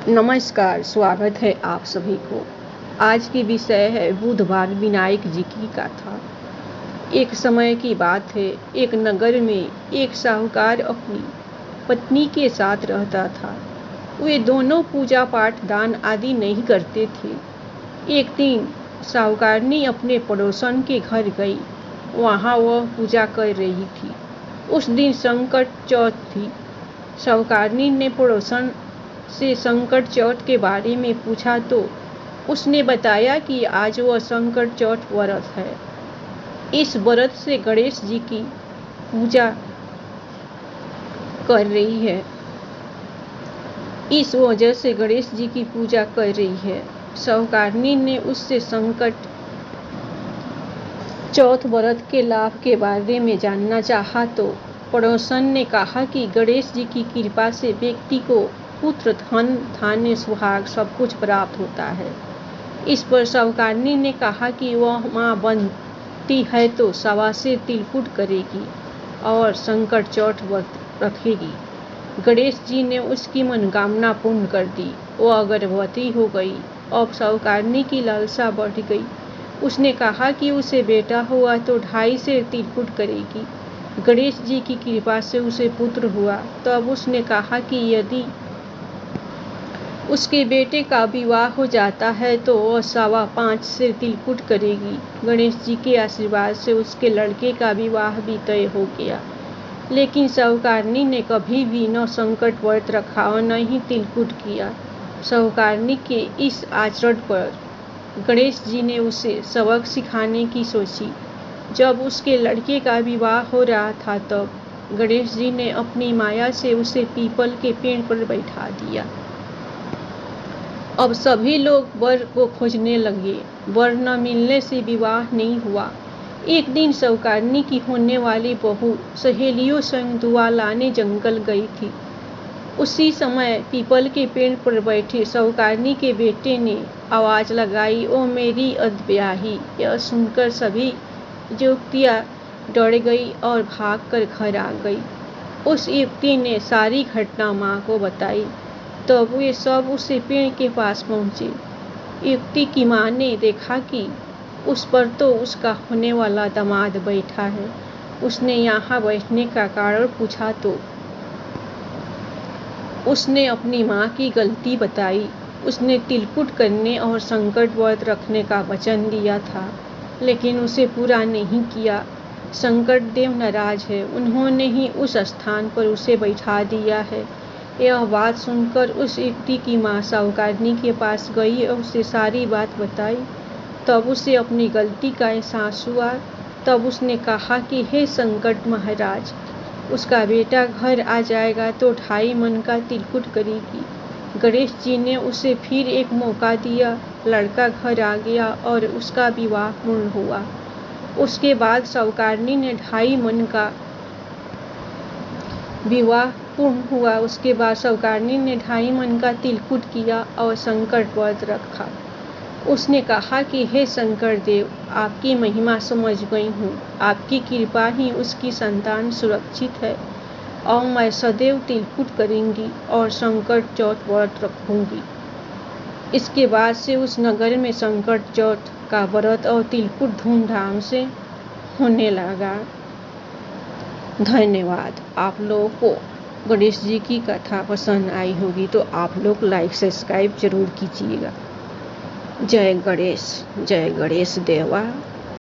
नमस्कार, स्वागत है आप सभी को। आज की विषय है बुधवार विनायक जी की गाथा। एक समय की बात है, एक नगर में एक साहूकार अपनी पत्नी के साथ रहता था। वे दोनों पूजा पाठ दान आदि नहीं करते थे। एक दिन साहूकारनी अपने पड़ोसन के घर गई। वहाँ वह पूजा कर रही थी। उस दिन संकट चौथ थी। साहूकारनी ने पड़ोसन से संकट चौथ के बारे में पूछा तो उसने बताया कि आज वह संकट चौथ व्रत है। इस व्रत से गणेश जी की पूजा कर रही है। इस वजह से गणेश जी की पूजा कर रही है। साहूकारनी ने उससे संकट चौथ व्रत के लाभ के बारे में जानना चाहा तो पड़ोसन ने कहा कि गणेश जी की कृपा से व्यक्ति को पुत्र, धन, धान्य, सुहाग सब कुछ प्राप्त होता है। इस पर साहूकारनी ने कहा कि वह माँ बनती है तो सवा से तिलकुट करेगी और संकट चौथ व्रत रखेगी। गणेश जी ने उसकी मनोकामना पूर्ण कर दी। वह गर्भवती हो गई। अब साहूकारनी की लालसा बढ़ गई। उसने कहा कि उसे बेटा हुआ तो 2.5 से तिलकुट करेगी। गणेश जी की कृपा से उसे पुत्र हुआ। तब उसने कहा कि यदि उसके बेटे का विवाह हो जाता है तो वह 5.25 से तिलकुट करेगी। गणेश जी के आशीर्वाद से उसके लड़के का विवाह भी तय हो गया। लेकिन साहूकारनी ने कभी भी न संकट व्रत रखा और न ही तिलकुट किया। साहूकारनी के इस आचरण पर गणेश जी ने उसे सबक सिखाने की सोची। जब उसके लड़के का विवाह हो रहा था तब गणेश जी ने अपनी माया से उसे पीपल के पेड़ पर बैठा दिया। अब सभी लोग वर को खोजने लगे। वर न मिलने से विवाह नहीं हुआ। एक दिन साहूकारनी की होने वाली बहू सहेलियों संग दुआ लाने जंगल गई थी। उसी समय पीपल के पेड़ पर बैठे साहूकारनी के बेटे ने आवाज लगाई, ओ मेरी अधब्याही। यह सुनकर सभी युवतियाँ डर गई और भागकर घर आ गई। उस युवती ने सारी घटना माँ को बताई। तब वे सब उसे पेड़ के पास पहुँचे। युवती की माँ ने देखा कि उस पर तो उसका होने वाला दामाद बैठा है। उसने यहाँ बैठने का कारण पूछा तो उसने अपनी माँ की गलती बताई। उसने तिलकुट करने और संकट व्रत रखने का वचन दिया था, लेकिन उसे पूरा नहीं किया। संकट देव नाराज है। उन्होंने ही उस स्थान पर उसे बैठा दिया है। यह बात सुनकर उस युवती की माँ साहूकारनी के पास गई और उसे सारी बात बताई। तब उसे अपनी गलती का एहसास हुआ। तब उसने कहा कि हे संकट महाराज, उसका बेटा घर आ जाएगा तो 2.5 मन का तिलकुट करेगी। गणेश जी ने उसे फिर एक मौका दिया। लड़का घर आ गया और उसका विवाह पूर्ण हुआ। उसके बाद साहूकारनी ने 2.5 मन का विवाह पूर्ण हुआ। उसके बाद साहूकारनी ने 2.5 मन का तिलकुट किया और संकट व्रत रखा। उसने कहा कि हे शंकर देव, आपकी महिमा समझ गई हूँ। आपकी कृपा ही उसकी संतान सुरक्षित है और मैं सदैव तिलकुट करूँगी और संकट चौथ व्रत रखूँगी। इसके बाद से उस नगर में संकट चौथ का व्रत और तिलकुट धूमधाम से होने लगा। धन्यवाद। आप लोगों को गणेश जी की कथा पसंद आई होगी तो आप लोग लाइक सब्सक्राइब जरूर कीजिएगा। जय गणेश देवा।